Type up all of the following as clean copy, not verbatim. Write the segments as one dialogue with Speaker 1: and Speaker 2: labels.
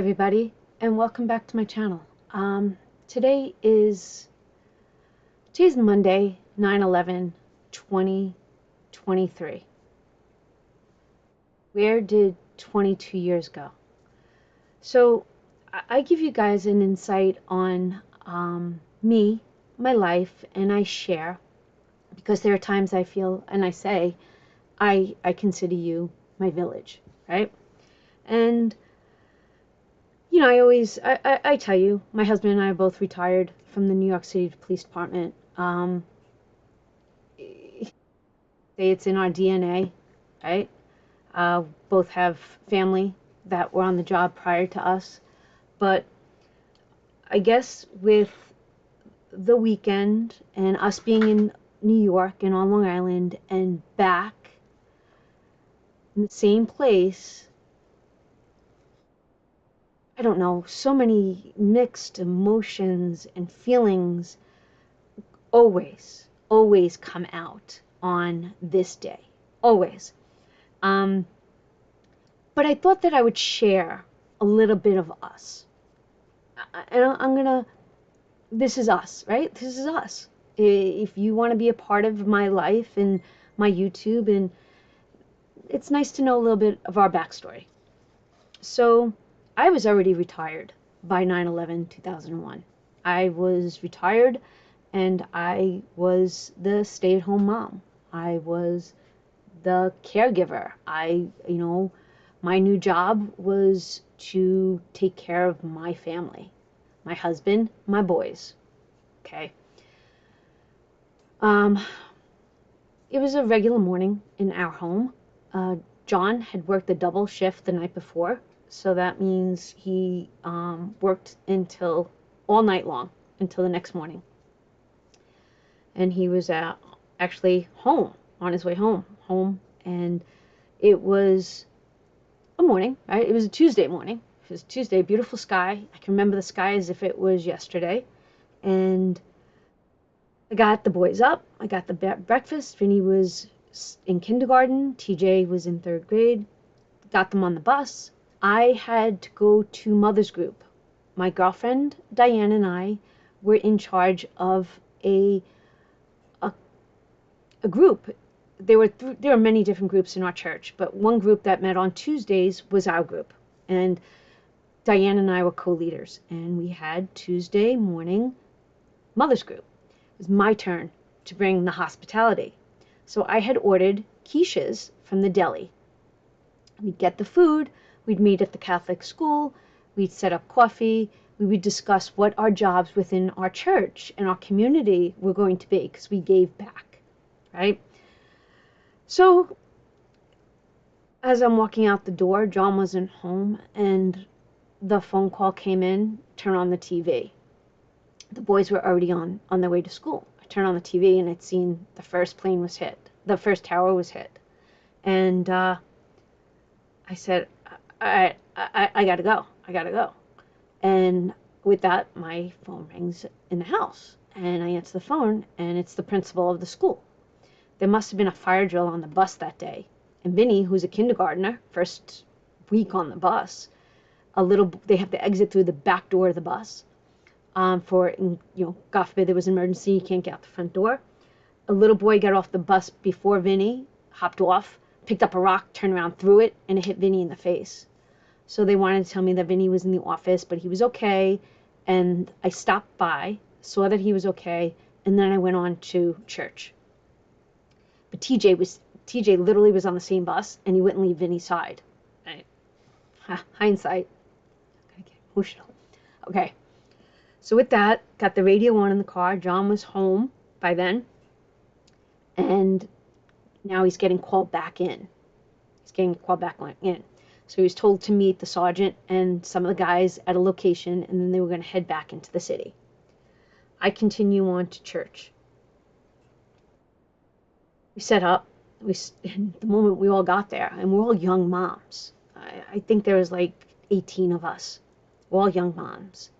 Speaker 1: everybody, and welcome back to my channel. Today is today's Monday, 9/11/2023. Where did 22 years go? So I give you guys an insight on me, my life, and I share because there are times I feel and I say I consider you my village, right? And you know, I tell you, my husband and I are both retired from the New York City Police Department. It's in our DNA, right? Both have family that were on the job prior to us. But I guess with the weekend and us being in New York and on Long Island and back in the same place, I don't know, so many mixed emotions and feelings always come out on this day. Always. But I thought that I would share a little bit of us. And this is us, right? This is us. If you want to be a part of my life and my YouTube, and it's nice to know a little bit of our backstory. So I was already retired by 9/11/2001. I was retired and I was the stay-at-home mom. I was the caregiver. My new job was to take care of my family, my husband, my boys. Okay. It was a regular morning in our home. John had worked a double shift the night before, so that means he worked until all night long, until the next morning. And he was actually home, on his way home, and it was a morning, right? It was a Tuesday morning. It was Tuesday, beautiful sky. I can remember the sky as if it was yesterday. And I got the boys up. I got the breakfast. Vinny was in kindergarten. TJ was in 3rd grade. Got them on the bus. I had to go to mother's group. My girlfriend, Diane, and I were in charge of a group. There were many different groups in our church, but one group that met on Tuesdays was our group. And Diane and I were co-leaders, and we had Tuesday morning mother's group. It was my turn to bring the hospitality. So I had ordered quiches from the deli. We'd get the food, we'd meet at the Catholic school, we'd set up coffee, we would discuss what our jobs within our church and our community were going to be, because we gave back. Right? So as I'm walking out the door, John wasn't home, and the phone call came in, turn on the TV. The boys were already on their way to school. I turned on the TV and I'd seen the first plane was hit. The first tower was hit. And I said, I gotta go. I gotta go. And with that, my phone rings in the house. And I answer the phone, and it's the principal of the school. There must have been a fire drill on the bus that day. And Vinny, who's a kindergartner, first week on the bus, they have to exit through the back door of the bus. God forbid there was an emergency, you can't get out the front door. A little boy got off the bus before Vinny, hopped off, picked up a rock, turned around, threw it, and it hit Vinny in the face. So they wanted to tell me that Vinny was in the office, but he was okay. And I stopped by, saw that he was okay, and then I went on to church. But TJ literally was on the same bus, and he wouldn't leave Vinny's side. Right? Hindsight. I get emotional. Okay. So with that, got the radio on in the car. John was home by then, and now he's getting called back in. So he was told to meet the sergeant and some of the guys at a location, and then they were going to head back into the city. I continue on to church. We set up. The moment we all got there, and we're all young moms. I think there was like 18 of us. We're all young moms.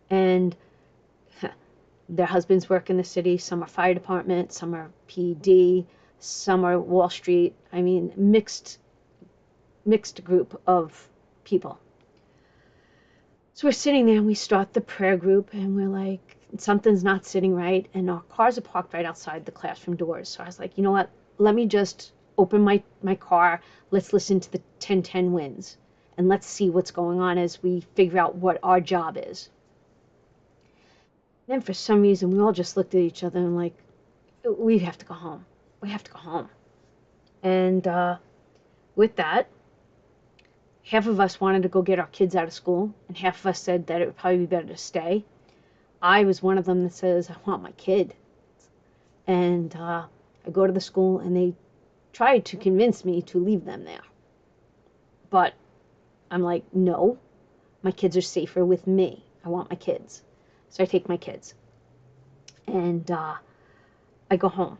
Speaker 1: And their husbands work in the city. Some are fire department, some are PD, some are Wall Street. I mean, mixed group of people. So we're sitting there and we start the prayer group and we're like, something's not sitting right. And our cars are parked right outside the classroom doors. So I was like, you know what? Let me just open my car. Let's listen to the 10:10 winds and let's see what's going on as we figure out what our job is. Then for some reason, we all just looked at each other and like, we have to go home. We have to go home. And with that, half of us wanted to go get our kids out of school, and half of us said that it would probably be better to stay. I was one of them that says, I want my kid. And I go to the school, and they tried to convince me to leave them there. But I'm like, no, my kids are safer with me. I want my kids. So I take my kids. And I go home.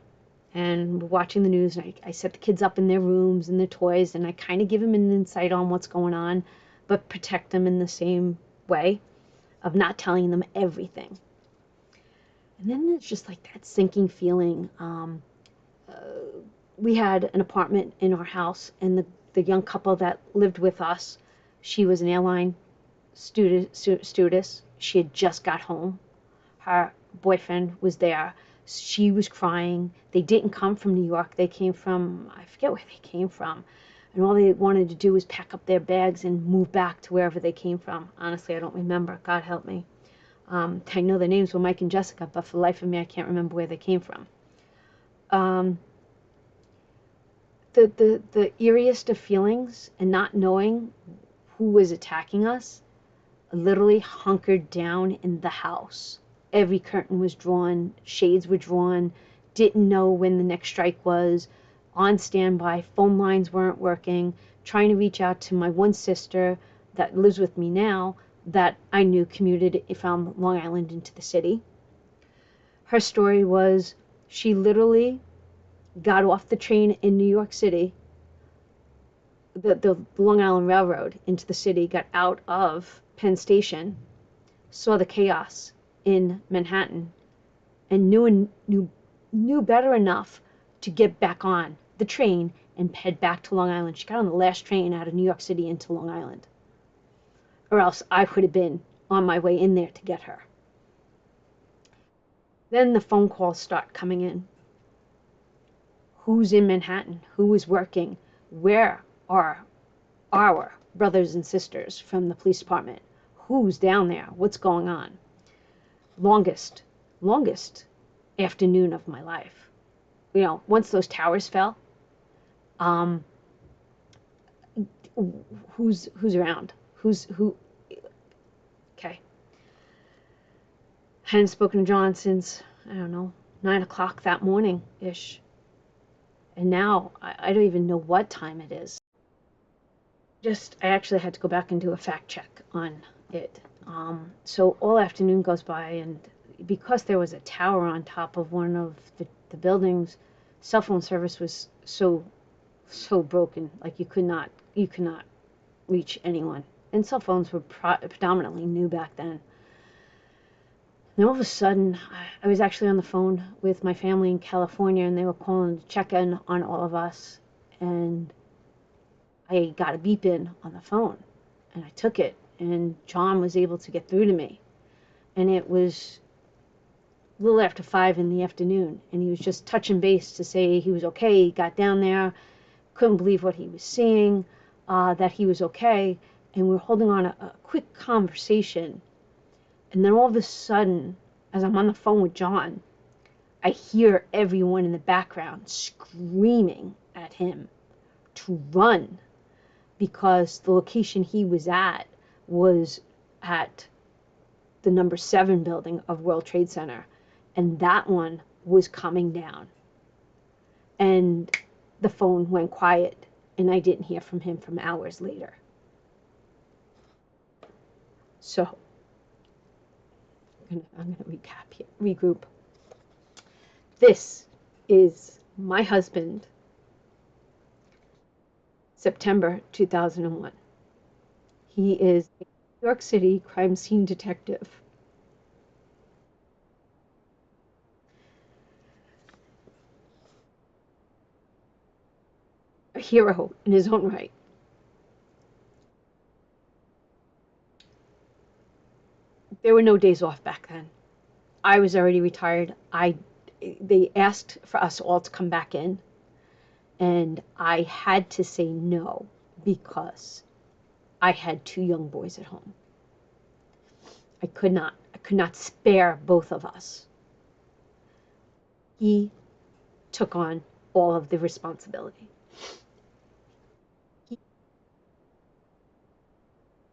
Speaker 1: And we're watching the news, and I set the kids up in their rooms and their toys, and I kind of give them an insight on what's going on, but protect them in the same way of not telling them everything. And then it's just like that sinking feeling. We had an apartment in our house, and the young couple that lived with us, she was an airline stewardess. She had just got home. Her boyfriend was there. She was crying. They didn't come from New York. They came from, I forget where they came from. And all they wanted to do was pack up their bags and move back to wherever they came from. Honestly, I don't remember. God help me. I know their names were Mike and Jessica, but for the life of me, I can't remember where they came from. The eeriest of feelings and not knowing who was attacking us, literally hunkered down in the house. Every curtain was drawn, shades were drawn, didn't know when the next strike was, on standby, phone lines weren't working, trying to reach out to my one sister that lives with me now that I knew commuted from Long Island into the city. Her story was she literally got off the train in New York City, the Long Island Railroad into the city, got out of Penn Station, saw the chaos in Manhattan, and knew better enough to get back on the train and head back to Long Island. She got on the last train out of New York City into Long Island. Or else I would have been on my way in there to get her. Then the phone calls start coming in. Who's in Manhattan? Who is working? Where are our brothers and sisters from the police department? Who's down there? What's going on? Longest afternoon of my life. You know, once those towers fell, who's around? Who? Okay. Hadn't spoken to John since, I don't know, 9 o'clock that morning ish. And now I don't even know what time it is. I actually had to go back and do a fact check on it. So all afternoon goes by, and because there was a tower on top of one of the buildings, cell phone service was so broken. Like you could not reach anyone. And cell phones were predominantly new back then. And all of a sudden, I was actually on the phone with my family in California, and they were calling to check in on all of us. And I got a beep in on the phone, and I took it, and John was able to get through to me. And it was a little after 5 in the afternoon, and he was just touching base to say he was okay. He got down there, couldn't believe what he was seeing, that he was okay, and we were holding on a quick conversation. And then all of a sudden, as I'm on the phone with John, I hear everyone in the background screaming at him to run, because the location he was at the number 7 building of World Trade Center, and that one was coming down. And the phone went quiet, and I didn't hear from him from hours later. So I'm gonna recap here, regroup. This is my husband, September 2001. He is a New York City crime scene detective. A hero in his own right. There were no days off back then. I was already retired. They asked for us all to come back in, and I had to say no because I had 2 young boys at home. I could not spare both of us. He took on all of the responsibility.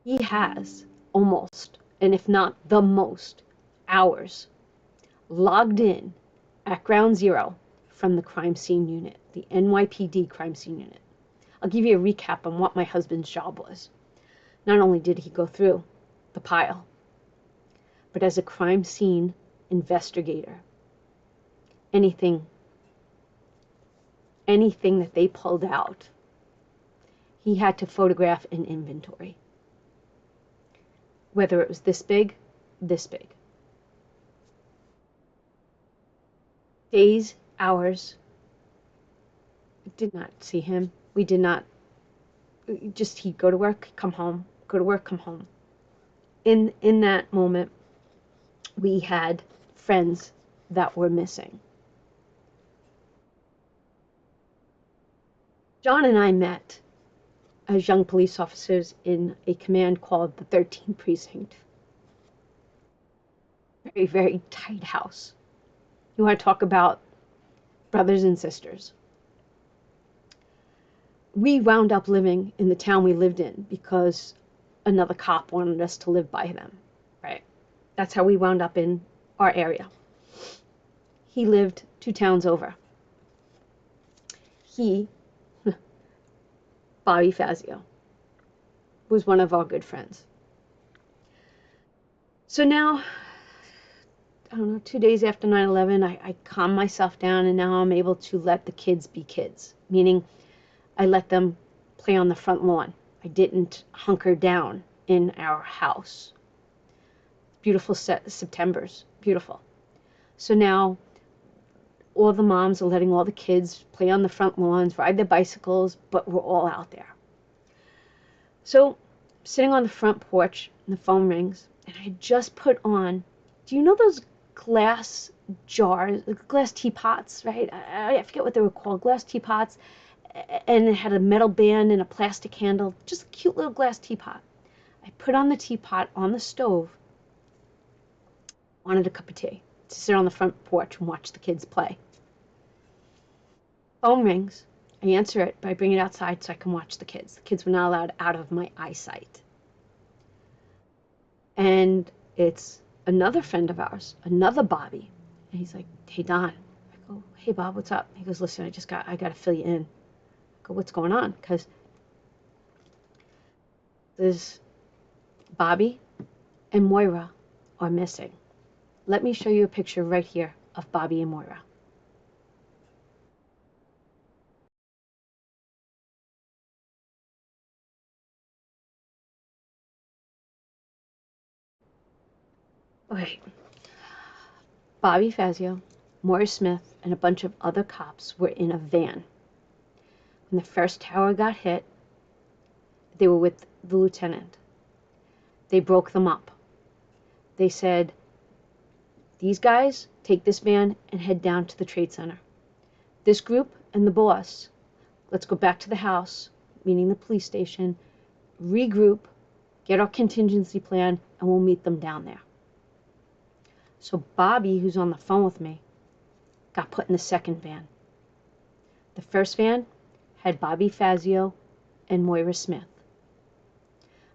Speaker 1: He has almost, and if not the most, hours logged in at Ground Zero from the crime scene unit, the NYPD crime scene unit. I'll give you a recap on what my husband's job was. Not only did he go through the pile, but as a crime scene investigator, anything that they pulled out, he had to photograph an inventory. Whether it was this big. Days, hours, did not see him. We did not, just he'd go to work, come home, go to work, come home. In that moment, we had friends that were missing. John and I met as young police officers in a command called the 13th Precinct. Very, very tight house. You want to talk about brothers and sisters. We wound up living in the town we lived in because another cop wanted us to live by them, right? That's how we wound up in our area. He lived 2 towns over. He, Bobby Fazio, was one of our good friends. So now, I don't know, 2 days after 9/11, I calmed myself down, and now I'm able to let the kids be kids, meaning I let them play on the front lawn. I didn't hunker down in our house. Beautiful Septembers, beautiful. So now all the moms are letting all the kids play on the front lawns, ride their bicycles, but we're all out there. So sitting on the front porch, and the phone rings, and I had just put on, do you know those glass jars, glass teapots, right? I forget what they were called, glass teapots, and it had a metal band and a plastic handle, just a cute little glass teapot. I put on the teapot on the stove, wanted a cup of tea, to sit on the front porch and watch the kids play. Phone rings. I answer it, but I bring it outside so I can watch the kids. The kids were not allowed out of my eyesight. And it's another friend of ours, another Bobby. And he's like, hey, Don. I go, hey, Bob, what's up? He goes, listen, I got to fill you in. I go, what's going on? Because there's Bobby and Moira are missing. Let me show you a picture right here of Bobby and Moira. Okay. Bobby Fazio, Moira Smith, and a bunch of other cops were in a van. When the first tower got hit, they were with the lieutenant. They broke them up. They said, these guys, take this van and head down to the Trade Center. This group and the boss, let's go back to the house, meaning the police station, regroup, get our contingency plan, and we'll meet them down there. So Bobby, who's on the phone with me, got put in the second van. The first van had Bobby Fazio and Moira Smith.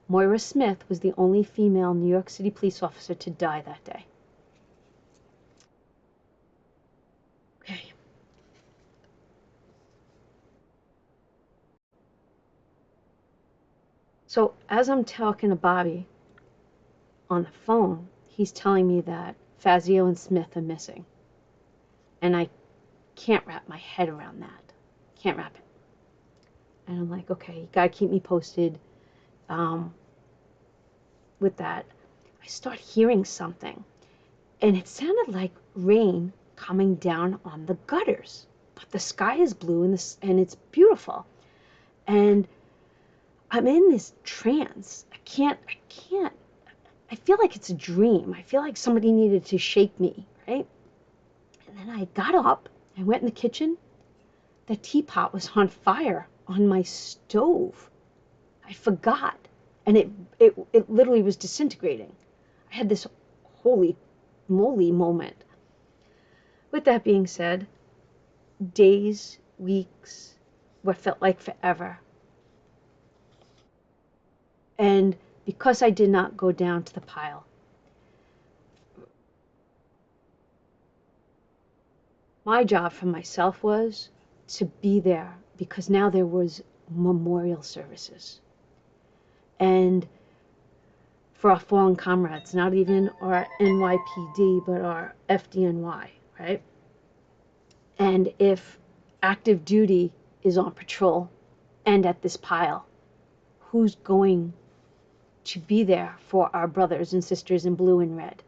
Speaker 1: Moira Smith was the only female New York City police officer to die that day. Okay. So as I'm talking to Bobby on the phone, he's telling me that Fazio and Smith are missing. And I can't wrap my head around that. Can't wrap it. And I'm like, okay, you gotta keep me posted with that. I start hearing something, and it sounded like rain coming down on the gutters. But the sky is blue, and it's beautiful. And I'm in this trance. I can't I feel like it's a dream. I feel like somebody needed to shake me, right? And then I got up, I went in the kitchen. The teapot was on fire on my stove. I forgot. And it literally was disintegrating. I had this holy moly moment. With that being said, days, weeks, what felt like forever. And because I did not go down to the pile, my job for myself was to be there, because now there was memorial services. And for our fallen comrades, not even our NYPD, but our FDNY, right? And if active duty is on patrol and at this pile, who's going to be there for our brothers and sisters in blue and red?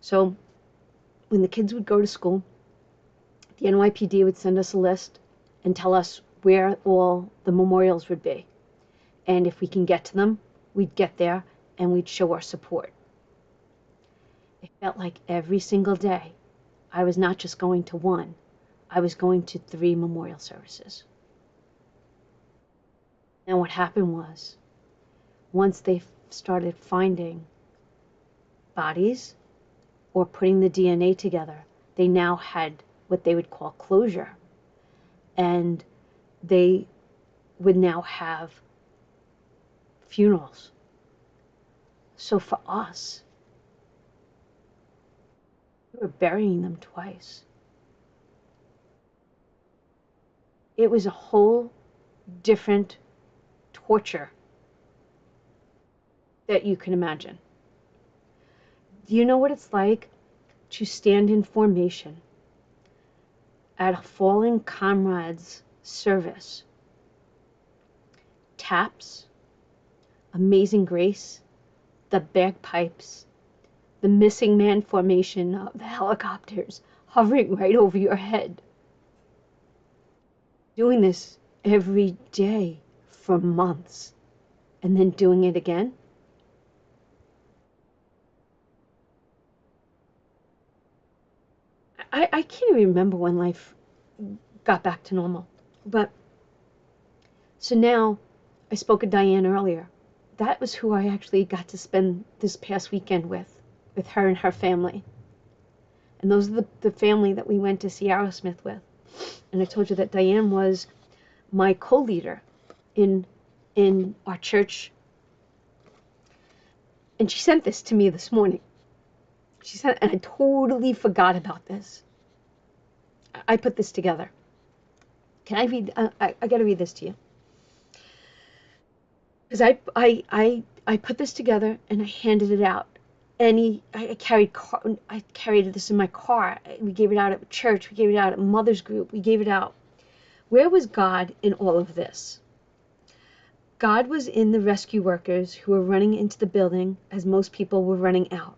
Speaker 1: So when the kids would go to school, the NYPD would send us a list and tell us where all the memorials would be. And if we can get to them, we'd get there and we'd show our support. It felt like every single day I was not just going to one, I was going to 3 memorial services. And what happened was, once they started finding bodies or putting the DNA together, they now had what they would call closure. And they would now have funerals. So for us, we were burying them twice. It was a whole different torture that you can imagine. Do you know what it's like to stand in formation at a fallen comrade's service? Taps, Amazing Grace, the bagpipes, the missing man formation of the helicopters hovering right over your head. Doing this every day for months, and then doing it again. I can't even remember when life got back to normal. But so now, I spoke of Diane earlier. That was who I actually got to spend this past weekend with her and her family. And those are the family that we went to see Aerosmith with. And I told you that Diane was my co-leader in our church. And she sent this to me this morning. She said, and I totally forgot about this. I put this together. Can I read? I got to read this to you. Because I put this together and I handed it out. And I carried this in my car. We gave it out at church. We gave it out at Mother's Group. We gave it out. Where was God in all of this? God was in the rescue workers who were running into the building as most people were running out.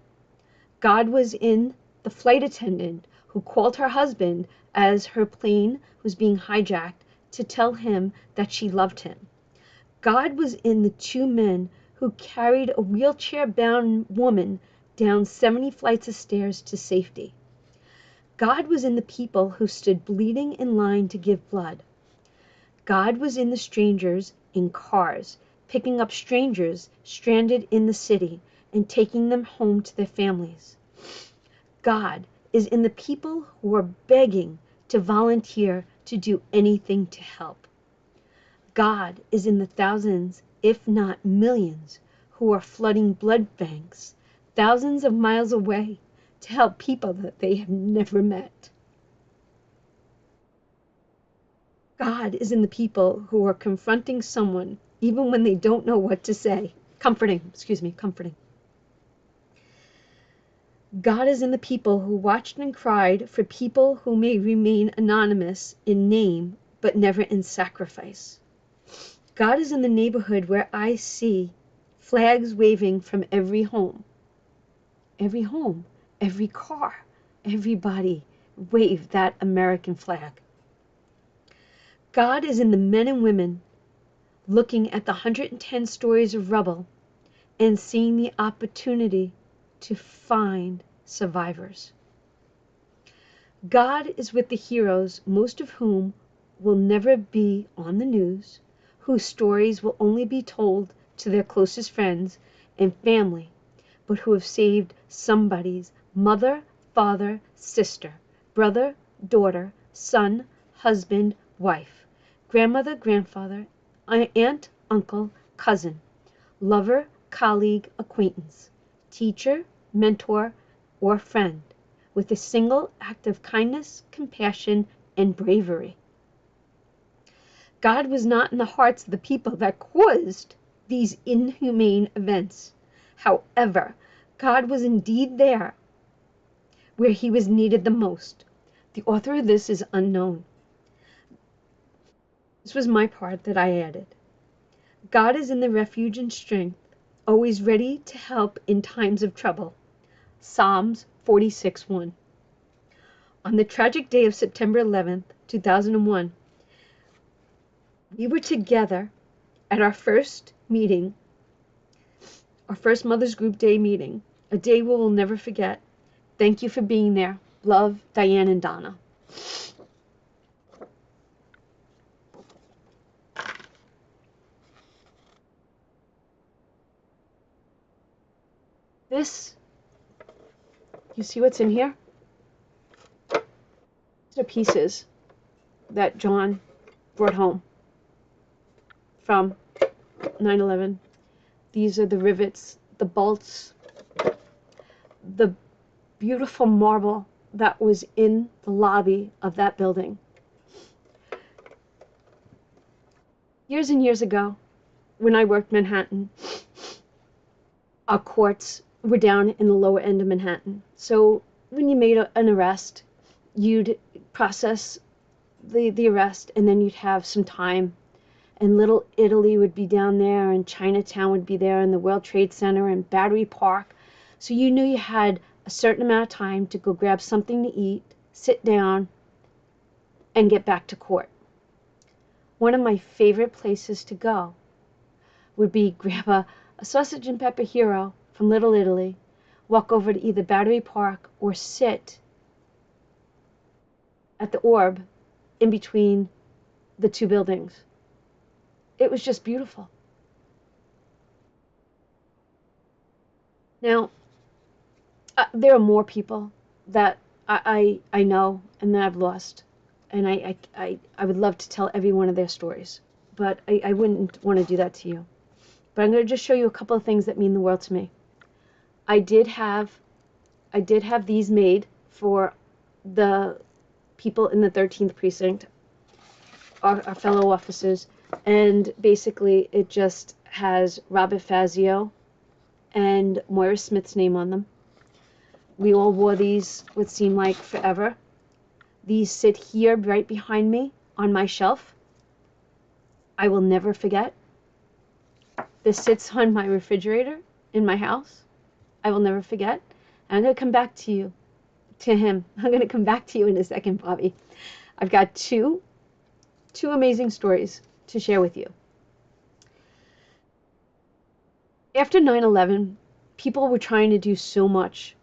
Speaker 1: God was in the flight attendant who called her husband as her plane was being hijacked to tell him that she loved him. God was in the 2 men who carried a wheelchair-bound woman down 70 flights of stairs to safety. God was in the people who stood bleeding in line to give blood. God was in the strangers in cars, picking up strangers stranded in the city and taking them home to their families. God is in the people who are begging to volunteer to do anything to help. God is in the thousands, if not millions, who are flooding blood banks thousands of miles away to help people that they have never met. God is in the people who are confronting someone even when they don't know what to say. Comforting. God is in the people who watched and cried for people who may remain anonymous in name but never in sacrifice. God is in the neighborhood where I see flags waving from every home. Every home, every car, everybody wave that American flag. God is in the men and women looking at the 110 stories of rubble and seeing the opportunity to find survivors. God is with the heroes, most of whom will never be on the news, whose stories will only be told to their closest friends and family, but who have saved somebody's mother, father, sister, brother, daughter, son, husband, wife, grandmother, grandfather, aunt, uncle, cousin, lover, colleague, acquaintance, teacher, mentor, or friend, with a single act of kindness, compassion, and bravery. God was not in the hearts of the people that caused these inhumane events. However, God was indeed there where he was needed the most. The author of this is unknown. This was my part that I added. God is in the refuge and strength, always ready to help in times of trouble. Psalms 46:1. On the tragic day of September 11th, 2001, we were together at our first meeting, our first Mother's Group Day meeting, a day we will never forget. Thank you for being there. Love, Diane and Donna. This, you see what's in here? These are pieces that John brought home from 9/11. These are the rivets, the bolts, the beautiful marble that was in the lobby of that building. Years and years ago, when I worked Manhattan, our courts were down in the lower end of Manhattan. So when you made an arrest, you'd process the arrest, and then you'd have some time. And Little Italy would be down there, and Chinatown would be there, and the World Trade Center, and Battery Park. So you knew you had a certain amount of time to go grab something to eat, sit down, and get back to court. One of my favorite places to go would be grab a sausage and pepper hero from Little Italy, walk over to either Battery Park, or sit at the Orb in between the two buildings. It was just beautiful. Now, there are more people that I know and that I've lost, and I would love to tell every one of their stories, but I wouldn't want to do that to you. But I'm going to just show you a couple of things that mean the world to me. I did have these made for the people in the 13th precinct, our fellow officers, and basically it just has Robert Fazio and Moira Smith's name on them. We all wore these what seemed like forever. These sit here right behind me on my shelf. I will never forget. This sits on my refrigerator in my house. I will never forget. And I'm going to come back to him. I'm going to come back to you in a second, Bobby. I've got two amazing stories to share with you. After 9/11, people were trying to do so much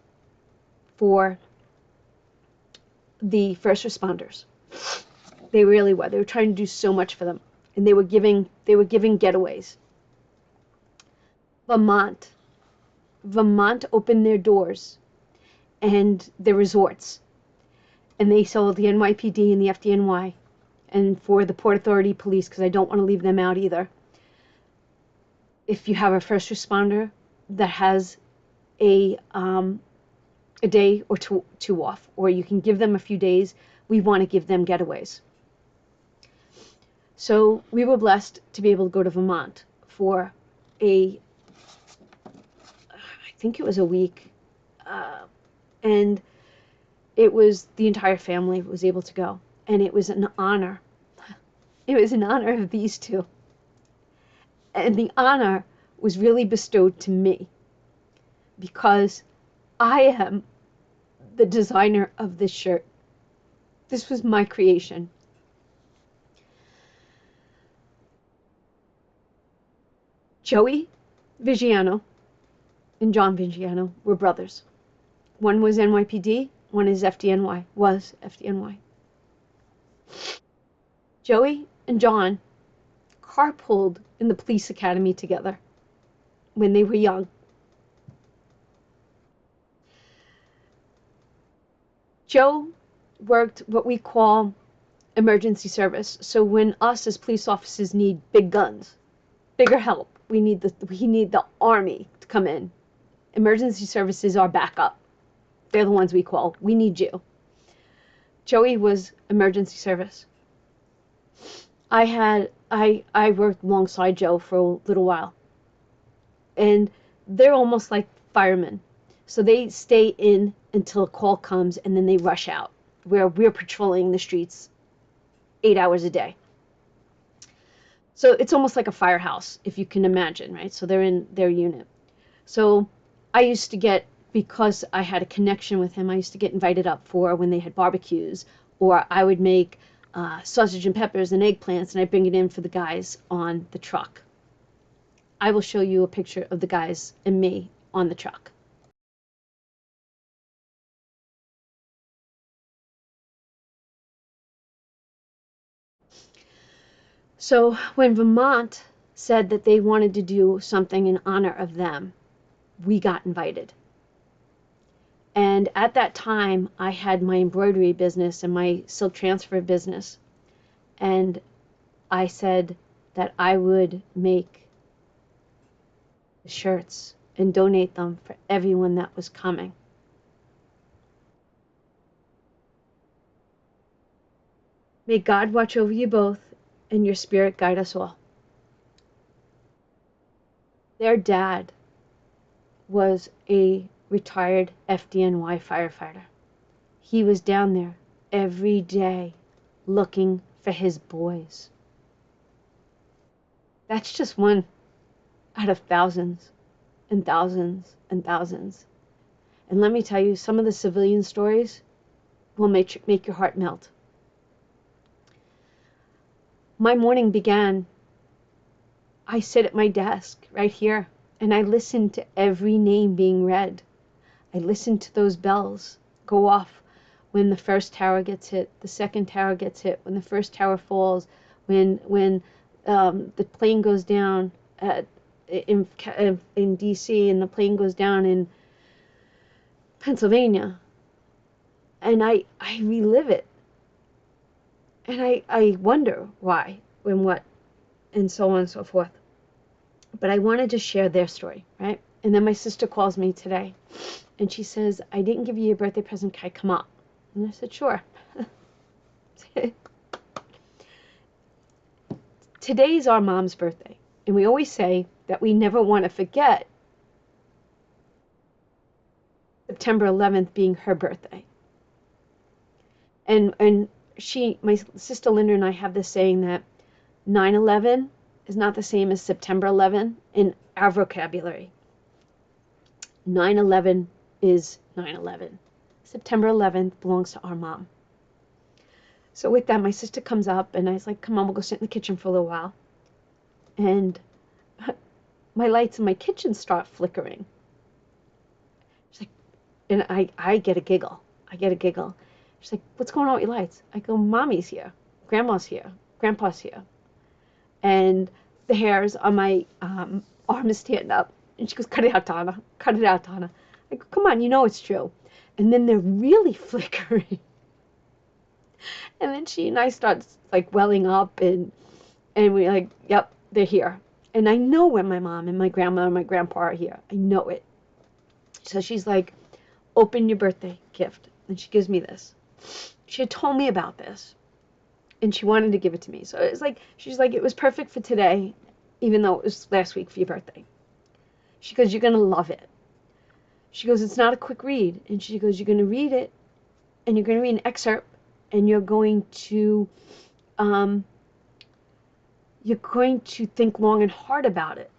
Speaker 1: for the first responders. They really were. They were trying to do so much for them, and they were giving getaways. Vermont opened their doors and their resorts, and they sold the NYPD and the FDNY, and for the Port Authority police, because I don't want to leave them out either. If you have a first responder that has a day or two off, or you can give them a few days, we want to give them getaways. So we were blessed to be able to go to Vermont for I think it was a week, and it was the entire family was able to go, and it was an honor. It was an honor of these two, and the honor was really bestowed to me because I am the designer of this shirt. This was my creation. Joey Vigiano and John Vigiano were brothers. One was NYPD, one is FDNY, was FDNY. Joey and John carpooled in the police academy together when they were young. Joe worked what we call emergency service. So when us as police officers need big guns, bigger help, we need the army to come in. Emergency services are backup. They're the ones we call. We need you. Joey was emergency service. I worked alongside Joe for a little while. And they're almost like firemen. So they stay in until a call comes and then they rush out, where we're patrolling the streets 8 hours a day. So it's almost like a firehouse, if you can imagine, right? So they're in their unit. So I used to get, because I had a connection with him, I used to get invited up for when they had barbecues, or I would make sausage and peppers and eggplants, and I'd bring it in for the guys on the truck. I will show you a picture of the guys and me on the truck. So when Vermont said that they wanted to do something in honor of them, we got invited. And at that time, I had my embroidery business and my silk transfer business. And I said that I would make shirts and donate them for everyone that was coming. May God watch over you both and your spirit guide us all. Their dad was a retired FDNY firefighter. He was down there every day looking for his boys. That's just one out of thousands and thousands and thousands. And let me tell you, some of the civilian stories will make your heart melt. My morning began, I sit at my desk right here, and I listen to every name being read. I listen to those bells go off when the first tower gets hit, the second tower gets hit, when the first tower falls, when the plane goes down in DC and the plane goes down in Pennsylvania. And I relive it. And I wonder why and what and so on and so forth. But I wanted to share their story, right? And then my sister calls me today and she says, I didn't give you a birthday present. Can I come up? And I said, sure. Today's our mom's birthday. And we always say that we never want to forget September 11th being her birthday. And my sister Linda and I have this saying that 9/11 is not the same as September 11 in our vocabulary. 9/11 is 9/11. September 11th belongs to our mom. So with that, my sister comes up and I was like, come on, we'll go sit in the kitchen for a little while. And my lights in my kitchen start flickering. She's like, and I get a giggle. She's like, what's going on with your lights? I go, Mommy's here. Grandma's here. Grandpa's here. And the hairs on my arm stand up. And she goes, cut it out, Donna. Cut it out, Donna. I go, come on, you know it's true. And then they're really flickering. And then she and I start like welling up and we're like, yep, they're here. And I know when my mom and my grandma and my grandpa are here. I know it. So she's like, open your birthday gift. And she gives me this. She had told me about this. And she wanted to give it to me. So it's like, she's like, it was perfect for today, even though it was last week for your birthday. She goes, you're going to love it. She goes, it's not a quick read. And she goes, you're going to read it, and you're going to read an excerpt, and you're going to think long and hard about it.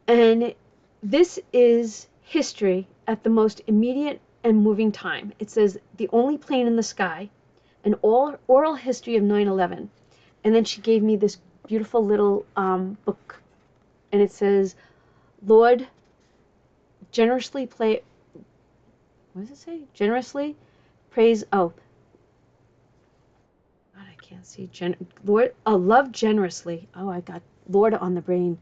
Speaker 1: And this is history at the most immediate and moving time. It says, the only plane in the sky, an oral history of 9/11. And then she gave me this beautiful little book, and it says, Lord, generously play. What does it say? Generously praise. Oh, God, I can't see. Lord, love generously. Oh, I got Lord on the brain.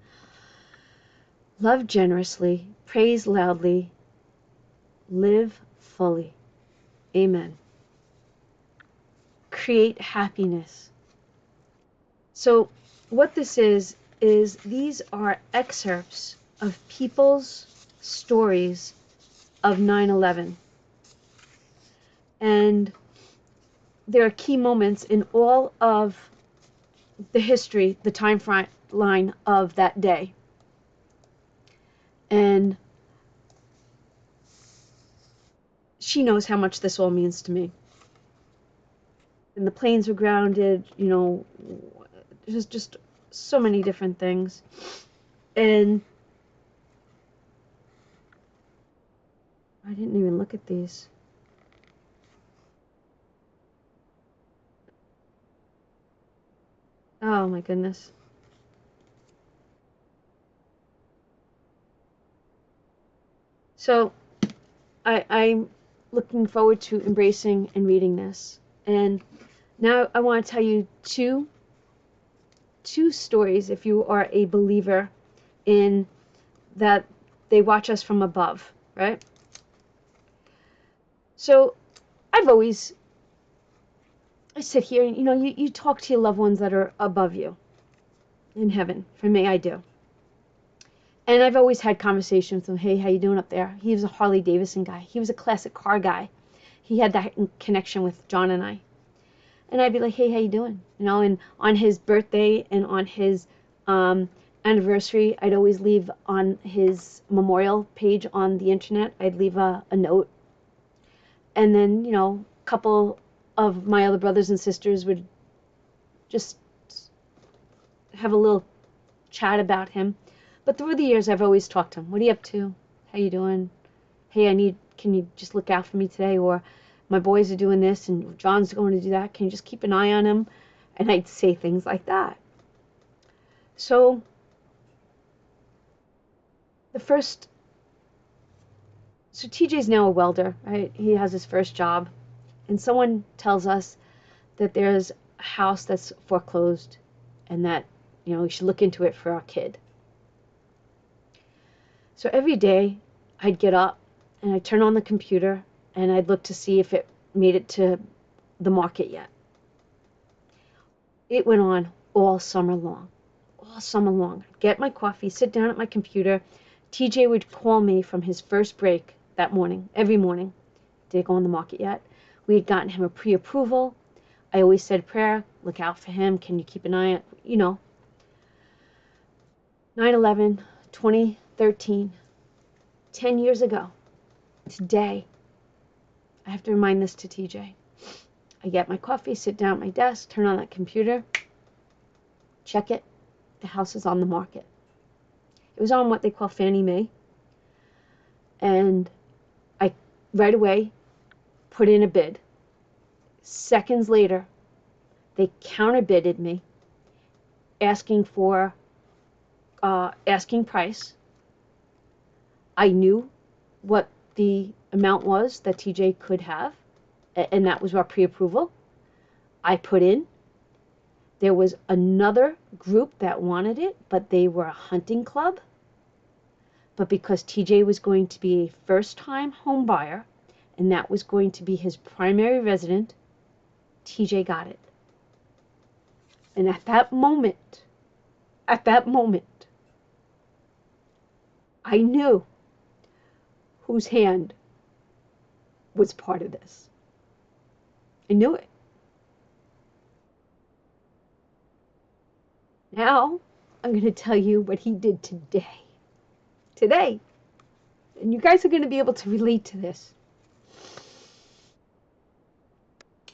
Speaker 1: Love generously, praise loudly, live fully. Amen. Create happiness. So, what this is these are excerpts of people's stories of 9/11. And there are key moments in all of the history, the timeline of that day. And she knows how much this all means to me. And the planes were grounded, just so many different things. And I didn't even look at these. Oh my goodness. So I'm looking forward to embracing and reading this. And now I want to tell you two stories if you are a believer in that they watch us from above, right? So I sit here and, you talk to your loved ones that are above you in heaven. For me, I do. And I've always had conversations with him. Hey, how you doing up there? He was a Harley Davidson guy. He was a classic car guy. He had that connection with John and I. And I'd be like, hey, how you doing? And on his birthday and on his anniversary, I'd always leave on his memorial page on the internet, I'd leave a note. And then, a couple of my other brothers and sisters would just have a little chat about him. But through the years, I've always talked to him. What are you up to? How you doing? Hey, can you just look out for me today? Or my boys are doing this and John's going to do that. Can you just keep an eye on him? And I'd say things like that. So TJ's now a welder, right? He has his first job. And someone tells us that there's a house that's foreclosed and that, we should look into it for our kid. So every day I'd get up and I'd turn on the computer and I'd look to see if it made it to the market yet. It went on all summer long. I'd get my coffee, sit down at my computer. TJ would call me from his first break that morning, every morning. Did it go on the market yet? We had gotten him a pre-approval. I always said prayer, look out for him. Can you keep an eye on, 9/11, 2013, 10 years ago, today. I have to remind this to TJ. I get my coffee, sit down at my desk, turn on that computer, check it. The house is on the market. It was on what they call Fannie Mae. And I right away put in a bid. Seconds later, they counterbidded me, asking price. I knew what the amount was that TJ could have, and that was our pre-approval. I put in. There was another group that wanted it, but they were a hunting club. But because TJ was going to be a first-time home buyer, and that was going to be his primary resident, TJ got it. And at that moment, I knew whose hand was part of this. I knew it. Now, I'm going to tell you what he did today. Today. And you guys are going to be able to relate to this.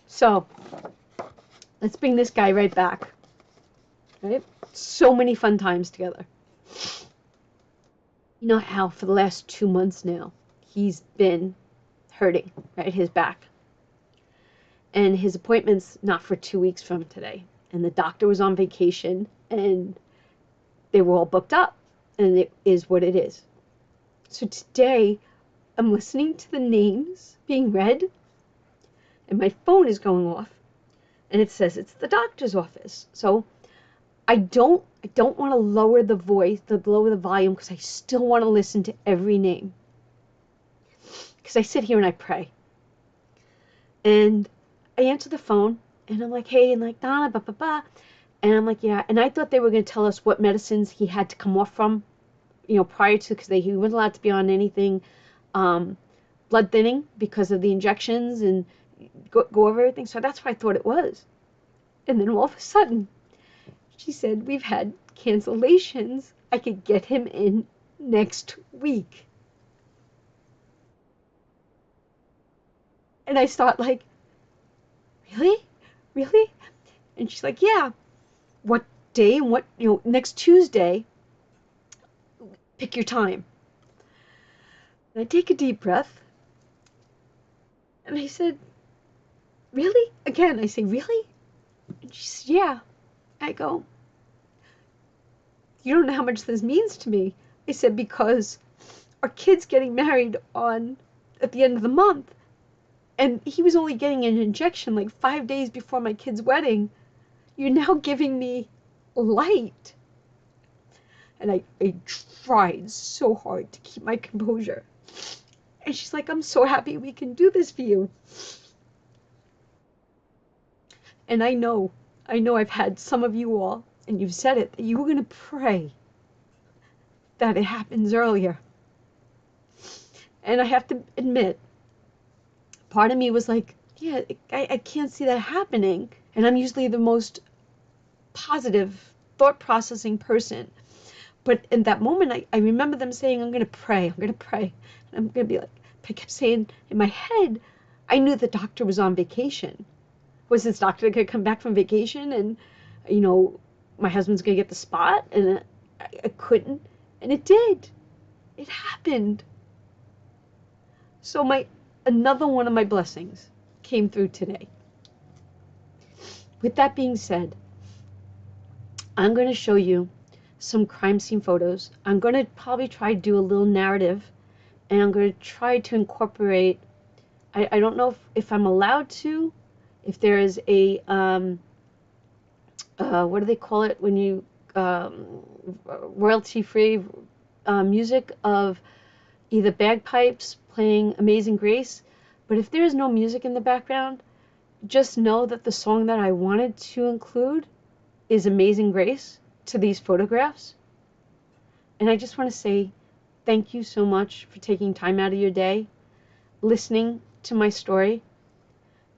Speaker 1: So, let's bring this guy right back. Right? So many fun times together. You know how for the last 2 months now, he's been hurting, right? His back. And his appointment's not for 2 weeks from today. And the doctor was on vacation and they were all booked up. and it is what it is. So today, I'm listening to the names being read, and my phone is going off, and it says it's the doctor's office. So I don't want to lower the voice, lower the volume, because I still want to listen to every name. Because I sit here and I pray. And I answer the phone, and I'm like, hey, and like, Donna, blah, blah, blah. And I'm like, yeah. And I thought they were going to tell us what medicines he had to come off from, prior to, because he wasn't allowed to be on anything blood thinning because of the injections, and go over everything. So that's what I thought it was. And then all of a sudden, she said, we've had cancellations. I could get him in next week. And I thought, like, really? Really? And she's like, yeah. What day and what, next Tuesday, pick your time. And I take a deep breath. And I said, really? Again, I say, really? And she said, yeah. I go, you don't know how much this means to me. I said, because our kid's getting married at the end of the month. And he was only getting an injection like 5 days before my kid's wedding. You're now giving me light. And I tried so hard to keep my composure. And she's like, I'm so happy we can do this for you. And I know I've had some of you all, and you've said it, that you were going to pray that it happens earlier. And I have to admit, part of me was like, yeah, I can't see that happening. And I'm usually the most positive, thought processing person. But in that moment, I remember them saying, I'm going to pray. And I'm going to be like, but I kept saying in my head, I knew the doctor was on vacation. Was this doctor going to come back from vacation and, my husband's going to get the spot? And I couldn't. And it did. It happened. So another one of my blessings came through today. With that being said, I'm going to show you some crime scene photos. I'm going to probably try to do a little narrative, and I'm going to try to incorporate, I don't know if I'm allowed to, if there is a, what do they call it when you, royalty-free music of either bagpipes playing Amazing Grace. But if there is no music in the background, just know that the song that I wanted to include is Amazing Grace to these photographs. And I just want to say thank you so much for taking time out of your day, listening to my story.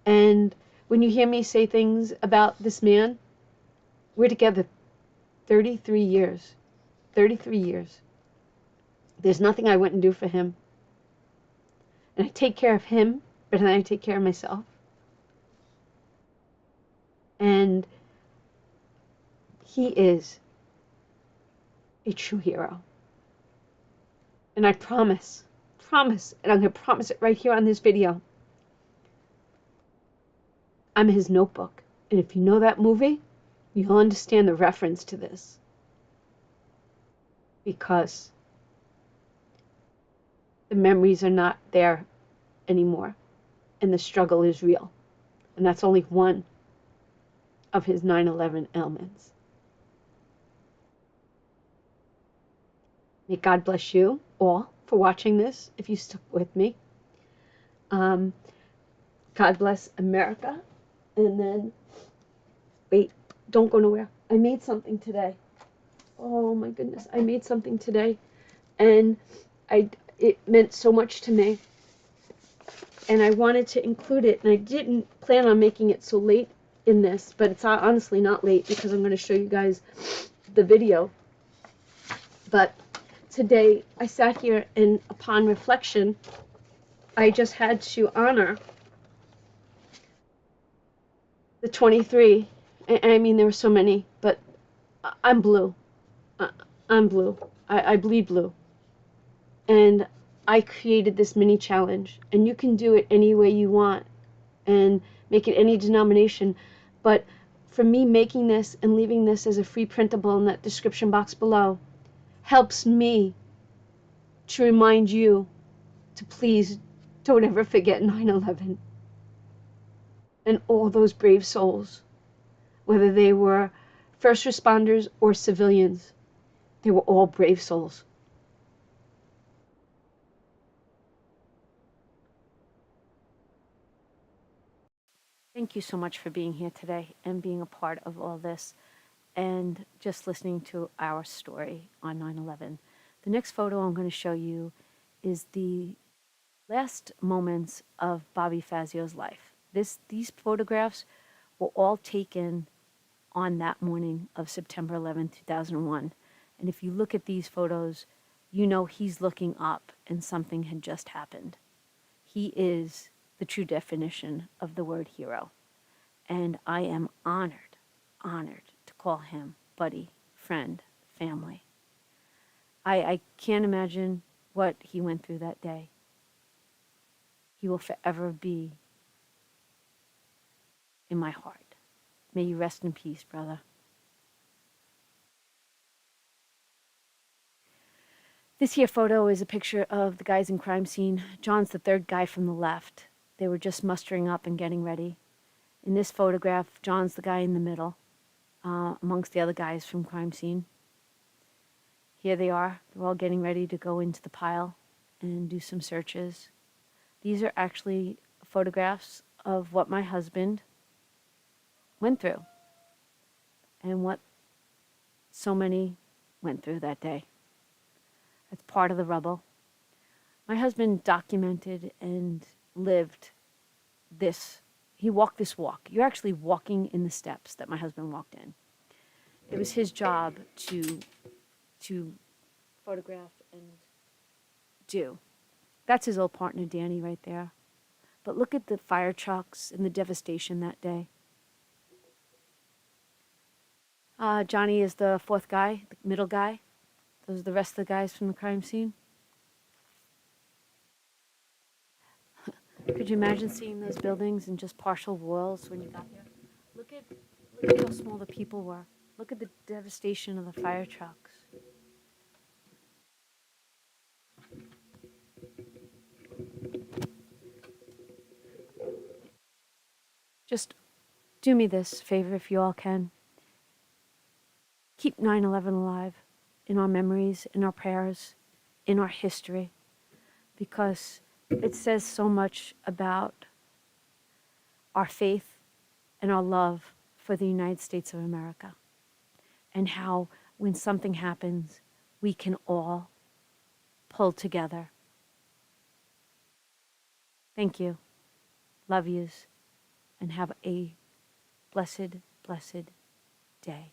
Speaker 1: And when you hear me say things about this man, we're together 33 years. 33 years. There's nothing I wouldn't do for him. And I take care of him better than I take care of myself. And he is a true hero. And I promise, and I'm going to promise it right here on this video, I'm his notebook. And if you know that movie, you'll understand the reference to this. Because the memories are not there anymore. And the struggle is real. And that's only one of his 9/11 elements. May God bless you all for watching this, if you stuck with me. God bless America. And then, wait, don't go nowhere. I made something today. Oh my goodness, I made something today. And it meant so much to me. And I wanted to include it. And I didn't plan on making it so late in this, but it's honestly not late because I'm going to show you guys the video. But today I sat here, and upon reflection, I just had to honor the 23. I mean, there were so many, but I'm blue. I'm blue. I bleed blue. And I created this mini challenge, and you can do it any way you want and make it any denomination. But for me, making this and leaving this as a free printable in that description box below helps me to remind you to please don't ever forget 9/11 and all those brave souls, whether they were first responders or civilians. They were all brave souls. Thank you so much for being here today and being a part of all this and just listening to our story on 9/11. The next photo I'm going to show you is the last moments of Bobby Fazio's life. These photographs were all taken on that morning of September 11, 2001. And if you look at these photos, you know he's looking up and something had just happened. He is the true definition of the word hero. And I am honored to call him buddy, friend, family. I can't imagine what he went through that day. He will forever be in my heart. May you rest in peace, brother. This here photo is a picture of the guys in crime scene. John's the third guy from the left. They were just mustering up and getting ready. In this photograph, John's the guy in the middle, amongst the other guys from crime scene. Here they are. They're all getting ready to go into the pile and do some searches. These are actually photographs of what my husband went through and what so many went through that day. That's part of the rubble. My husband documented and lived this. He walked this walk. You're actually walking in the steps that my husband walked in. It was his job to photograph and do. That's his old partner, Danny, right there. But look at the fire trucks and the devastation that day. Johnny is the fourth guy, the middle guy. Those are the rest of the guys from the crime scene. Could you imagine seeing those buildings and just partial walls when you got there? Look at how small the people were. Look at the devastation of the fire trucks. Just do me this favor if you all can. Keep 9/11 alive in our memories, in our prayers, in our history, because it says so much about our faith and our love for the United States of America, and how when something happens, we can all pull together. Thank you. Love yous, and have a blessed, blessed day.